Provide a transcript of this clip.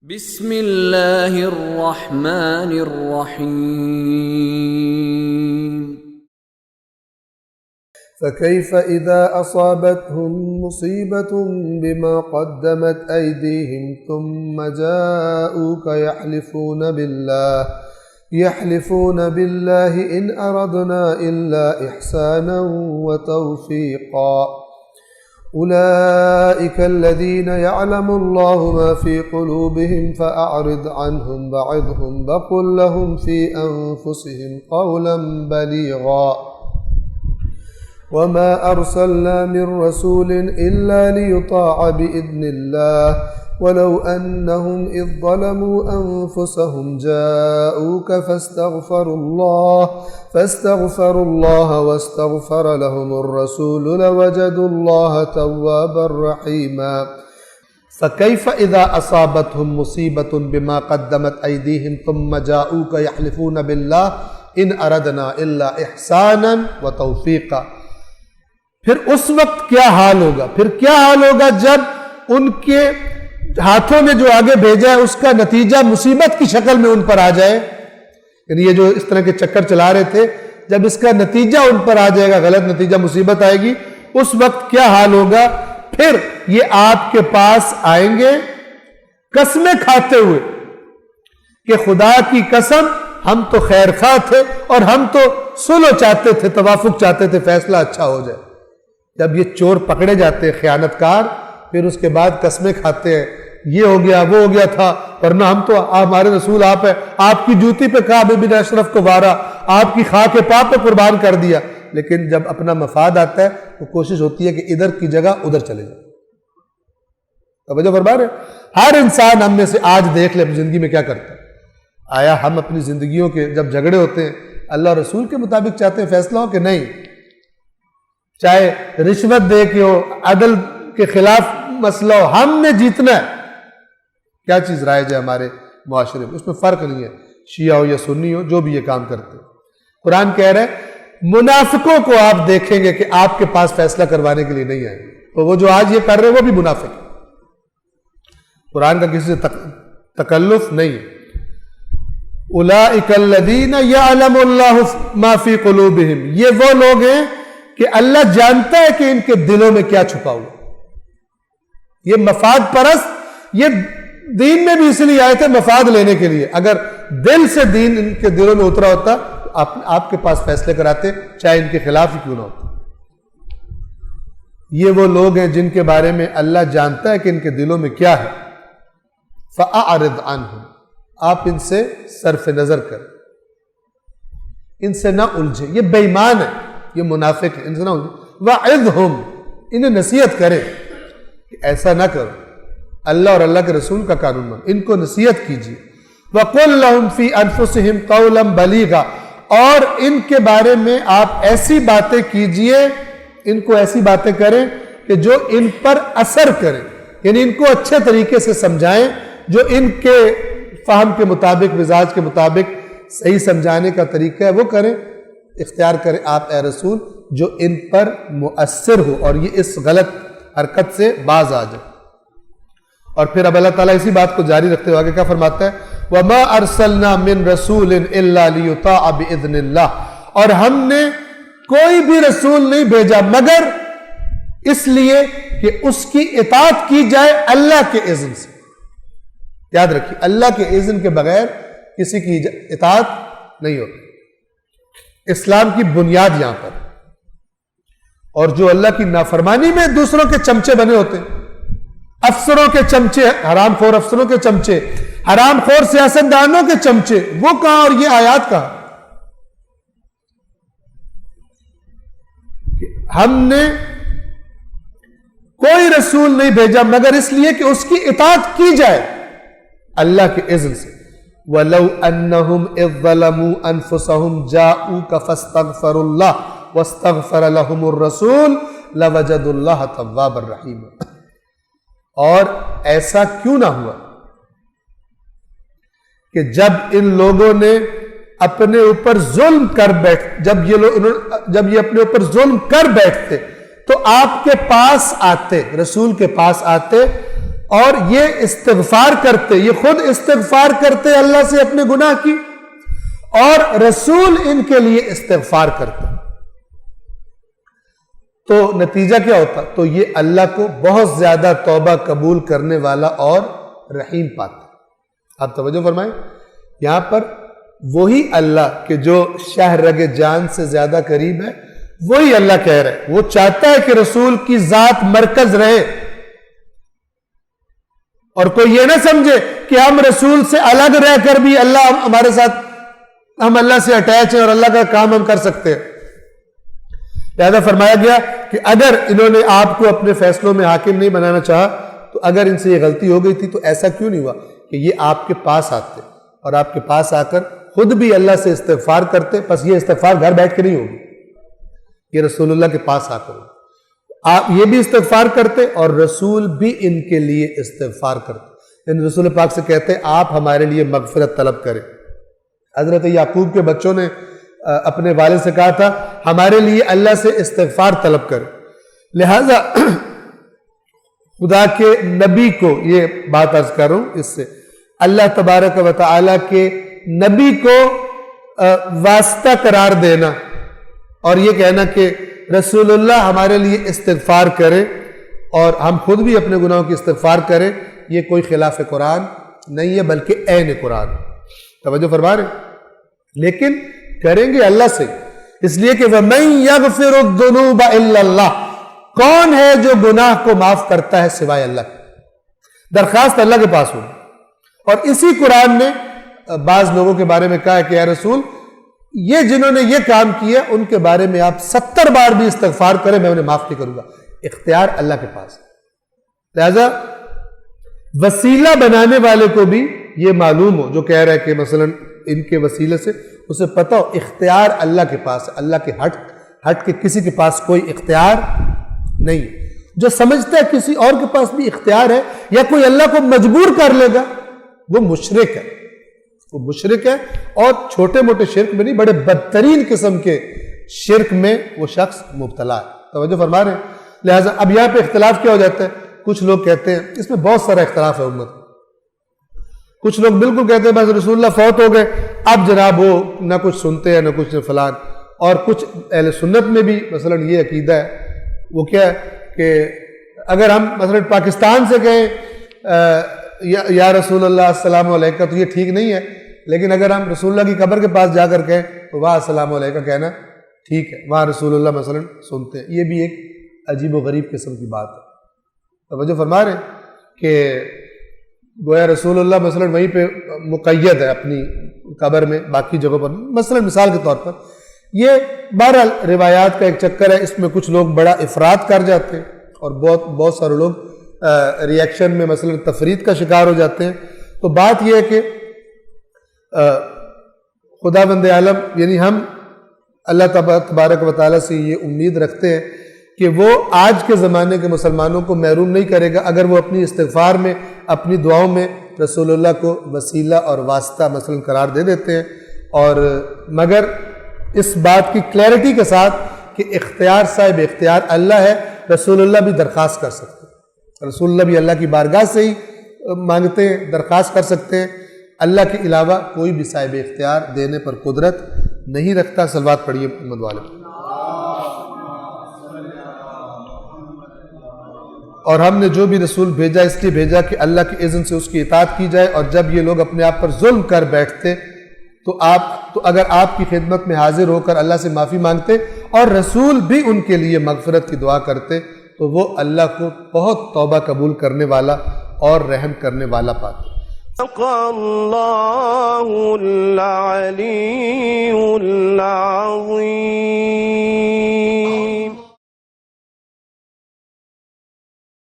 بسم اللہ الرحمن الرحیم فكيف إذا أصابتهم مصيبة بما قدمت أيديهم ثم جاءوك يحلفون بالله إن أردنا إلا إحسانا وتوفيقا أولئك الذين يعلم الله ما في قلوبهم فأعرض عنهم وعظهم وقل لهم في أنفسهم قولا بليغا وما أرسلنا من رسول إلا ليطاع بإذن الله ولو أنهم إذ ظلموا أنفسهم جاءوك فاستغفروا الله واستغفر لهم الرسول لوجدوا الله توابا رحيما فكيف إذا أصابتهم مصيبة بما قدمت أيديهم ثم جاءوك يحلفون بالله إن أردنا إلا إحسانا وتوفيقا. پھر اس وقت کیا حال ہوگا جب ان کے ہاتھوں میں جو آگے بھیجا ہے اس کا نتیجہ مصیبت کی شکل میں ان پر آ جائے. یعنی یہ جو اس طرح کے چکر چلا رہے تھے، جب اس کا نتیجہ ان پر آ جائے گا، غلط نتیجہ، مصیبت آئے گی، اس وقت کیا حال ہوگا؟ پھر یہ آپ کے پاس آئیں گے قسمیں کھاتے ہوئے کہ خدا کی قسم ہم تو خیر خواہ تھے اور ہم تو صلح چاہتے تھے، توافق چاہتے تھے، فیصلہ اچھا ہو جائے. جب یہ چور پکڑے جاتے ہیں، خیانت کار، پھر اس کے بعد قسمیں کھاتے ہیں، یہ ہو گیا وہ ہو گیا تھا، ورنہ ہم تو ہمارے رسول آپ ہیں، آپ کی جوتی پہ کعب بن اشرف کو وارا، آپ کی خاک پا پہ قربان کر دیا. لیکن جب اپنا مفاد آتا ہے تو کوشش ہوتی ہے کہ ادھر کی جگہ ادھر چلے جائے. توجہ فرما رہے ہیں؟ ہر انسان ہم میں سے آج دیکھ لے اپنی زندگی میں کیا کرتا ہے. آیا ہم اپنی زندگیوں کے جب جھگڑے ہوتے ہیں اللہ رسول کے مطابق چاہتے ہیں فیصلہ ہو کہ نہیں؟ چاہے رشوت دے کے ہو، عدل کے خلاف مسئلہ ہو، ہم نے جیتنا ہے. کیا چیز رائج ہے ہمارے معاشرے میں؟ اس میں فرق نہیں ہے شیعہ ہو یا سنی ہو، جو بھی یہ کام کرتے ہیں. قرآن کہہ رہے ہیں منافقوں کو آپ دیکھیں گے کہ آپ کے پاس فیصلہ کروانے کے لیے نہیں آئے. تو وہ جو آج یہ کر رہے ہیں وہ بھی منافق ہے. قرآن کا کسی سے تکلف نہیں ہے. اولئک الذین یعلم اللہ ما فی قلوبہم، یہ وہ لوگ ہیں کہ اللہ جانتا ہے کہ ان کے دلوں میں کیا چھپا ہوا. یہ مفاد پرست، یہ دین میں بھی اس لیے آئے تھے مفاد لینے کے لیے. اگر دل سے دین ان کے دلوں میں اترا ہوتا آپ کے پاس فیصلے کراتے، چاہے ان کے خلاف ہی کیوں نہ ہوتا. یہ وہ لوگ ہیں جن کے بارے میں اللہ جانتا ہے کہ ان کے دلوں میں کیا ہے. فَأَعْرِضْ عَنْهُمْ، آپ ان سے صرف نظر کریں، ان سے نہ الجھے. یہ بے ایمان ہے، یہ منافق ہے، ان سے نہ الجھے. وَعِظْهُمْ، انہیں نصیحت کرے کہ ایسا نہ کرو، اللہ اور اللہ کے رسول کا قانون مان، ان کو نصیحت کیجیے. وَقُلْ لَهُمْ فِي أَنفُسِهِمْ قَوْلًا بَلِيغًا، اور ان کے بارے میں آپ ایسی باتیں کیجیے، ان کو ایسی باتیں کریں کہ جو ان پر اثر کریں. یعنی ان کو اچھے طریقے سے سمجھائیں، جو ان کے فہم کے مطابق، مزاج کے مطابق صحیح سمجھانے کا طریقہ ہے وہ کریں، اختیار کریں آپ اے رسول جو ان پر مؤثر ہو اور یہ اس غلط حرکت سے باز آ جائے. اور پھر اب اللہ تعالیٰ اسی بات کو جاری رکھتے ہوئے آگے کیا فرماتا ہے؟ وَمَا أَرْسَلْنَا مِن رَسُولٍ إِلَّا لِيُطَاعَ بِإِذْنِ اللَّهِ، اور ہم نے کوئی بھی رسول نہیں بھیجا مگر اس لیے کہ اس کی اطاعت کی جائے اللہ کے اذن سے. یاد رکھیے اللہ کے اذن کے بغیر کسی کی اطاعت نہیں ہوتی. اسلام کی بنیاد یہاں پر. اور جو اللہ کی نافرمانی میں دوسروں کے چمچے بنے ہوتے ہیں، افسروں کے چمچے، حرام خور افسروں کے چمچے، حرام خور سیاستدانوں کے چمچے، وہ کہاں اور یہ آیات کہاں؟ ہم نے کوئی رسول نہیں بھیجا مگر اس لیے کہ اس کی اطاعت کی جائے اللہ کے اذن سے. وَلَوْ أَنَّهُمْ إِذْ ظَلَمُوا أَنفُسَهُمْ جَاءُوكَ فَاسْتَغْفَرُوا اللَّهَ وَاسْتَغْفَرَ لَهُمُ الرَّسُولُ لَوَجَدُوا اللَّهَ تَوَّابًا رَحِيمًا. اور ایسا کیوں نہ ہوا کہ جب ان لوگوں نے اپنے اوپر ظلم کر جب یہ اپنے اوپر ظلم کر بیٹھتے تو آپ کے پاس آتے، رسول کے پاس آتے اور یہ استغفار کرتے، یہ خود استغفار کرتے اللہ سے اپنے گناہ کی، اور رسول ان کے لیے استغفار کرتے، تو نتیجہ کیا ہوتا؟ تو یہ اللہ کو بہت زیادہ توبہ قبول کرنے والا اور رحیم پاتا۔ آپ توجہ فرمائیں، یہاں پر وہی اللہ کہ جو شاہ رگ جان سے زیادہ قریب ہے، وہی اللہ کہہ رہے ہیں، وہ چاہتا ہے کہ رسول کی ذات مرکز رہے، اور کوئی یہ نہ سمجھے کہ ہم رسول سے الگ رہ کر بھی اللہ ہمارے ساتھ، ہم اللہ سے اٹیچ ہیں اور اللہ کا کام ہم کر سکتے ہیں۔ لہذا فرمایا گیا کہ اگر انہوں نے آپ کو اپنے فیصلوں میں حاکم نہیں بنانا چاہا، تو اگر ان سے یہ غلطی ہو گئی تھی تو ایسا کیوں نہیں ہوا کہ یہ آپ کے پاس آتے اور آپ کے پاس آ کر خود بھی اللہ سے استغفار کرتے؟ بس یہ استغفار گھر بیٹھ کے نہیں ہوگی، یہ رسول اللہ کے پاس آ کر ہوگی۔ آپ یہ بھی استغفار کرتے اور رسول بھی ان کے لیے استغفار کرتے، یعنی رسول پاک سے کہتے آپ ہمارے لیے مغفرت طلب کریں۔ حضرت یعقوب کے بچوں نے اپنے والد سے کہا تھا ہمارے لیے اللہ سے استغفار طلب کریں، لہذا خدا کے نبی کو یہ بات عرض کر رہا ہوں، اس سے اللہ تبارک و تعالی کے نبی کو واسطہ قرار دینا اور یہ کہنا کہ رسول اللہ ہمارے لیے استغفار کرے اور ہم خود بھی اپنے گناہوں کی استغفار کریں، یہ کوئی خلاف قرآن نہیں ہے بلکہ عین قرآن۔ توجہ فرما رہے، لیکن کریں گے اللہ سے، اس لیے کہ وَمَن يَغْفِرُ الذُّنُوبَ إِلَّا اللَّهُ، کون ہے جو گناہ کو معاف کرتا ہے سوائے اللہ کے؟ درخواست اللہ کے پاس ہوگی۔ اور اسی قرآن نے بعض لوگوں کے بارے میں کہا ہے کہ اے رسول، یہ جنہوں نے یہ کام کیا ان کے بارے میں آپ 70 بار بھی استغفار کریں میں انہیں معاف نہیں کروں گا۔ اختیار اللہ کے پاس ہے، لہذا وسیلہ بنانے والے کو بھی یہ معلوم ہو، جو کہہ رہا ہے کہ مثلا ان کے وسیلے سے اسے پتہ ہو اختیار اللہ کے پاس ہے، اللہ کے ہٹ کے کسی کے پاس کوئی اختیار نہیں۔ جو سمجھتا ہے کسی اور کے پاس بھی اختیار ہے یا کوئی اللہ کو مجبور کر لے گا، وہ مشرک ہے، وہ مشرک ہے، اور چھوٹے موٹے شرک میں نہیں، بڑے بدترین قسم کے شرک میں وہ شخص مبتلا ہے۔ توجہ فرما رہے ہیں، لہٰذا اب یہاں پہ اختلاف کیا ہو جاتا ہے؟ کچھ لوگ کہتے ہیں، اس میں بہت سارا اختلاف ہے امت، کچھ لوگ بالکل کہتے ہیں بس رسول اللہ فوت ہو گئے، اب جناب وہ نہ کچھ سنتے ہیں نہ کچھ فلان، اور کچھ اہل سنت میں بھی مثلا یہ عقیدہ ہے، وہ کیا ہے کہ اگر ہم مثلا پاکستان سے کہیں یا رسول اللہ السلام علیکم تو یہ ٹھیک نہیں ہے، لیکن اگر ہم رسول اللہ کی قبر کے پاس جا کر کہیں تو وہاں السلام علیکم کہنا ٹھیک ہے، وہاں رسول اللہ مثلا سنتے ہیں۔ یہ بھی ایک عجیب و غریب قسم کی بات ہے۔ توجہ فرما رہے ہیں کہ گویا رسول اللہ مثلا وہیں پہ مقید ہے اپنی قبر میں، باقی جگہوں پر مثلا مثال کے طور پر یہ بہرحال روایات کا ایک چکر ہے، اس میں کچھ لوگ بڑا افراد کر جاتے ہیں اور بہت سارے لوگ ریاکشن میں مثلا تفرید کا شکار ہو جاتے ہیں۔ تو بات یہ ہے کہ خدا بند عالم یعنی ہم اللہ تبارک و تعالیٰ سے یہ امید رکھتے ہیں کہ وہ آج کے زمانے کے مسلمانوں کو محروم نہیں کرے گا اگر وہ اپنی استغفار میں، اپنی دعاؤں میں رسول اللہ کو وسیلہ اور واسطہ مثلا قرار دے دیتے ہیں، اور مگر اس بات کی کلیئرٹی کے ساتھ کہ اختیار صاحب اختیار اللہ ہے، رسول اللہ بھی درخواست کر سکتے ہیں، رسول اللہ بھی اللہ کی بارگاہ سے ہی مانگتے ہیں، درخواست کر سکتے ہیں، اللہ کے علاوہ کوئی بھی صاحب اختیار دینے پر قدرت نہیں رکھتا۔ صلوات پڑھیے محمد والے۔ اور ہم نے جو بھی رسول بھیجا اس لیے بھیجا کہ اللہ کے اذن سے اس کی اطاعت کی جائے، اور جب یہ لوگ اپنے آپ پر ظلم کر بیٹھتے تو اگر آپ کی خدمت میں حاضر ہو کر اللہ سے معافی مانگتے اور رسول بھی ان کے لیے مغفرت کی دعا کرتے تو وہ اللہ کو بہت توبہ قبول کرنے والا اور رحم کرنے والا پاتے۔ اللہ العلی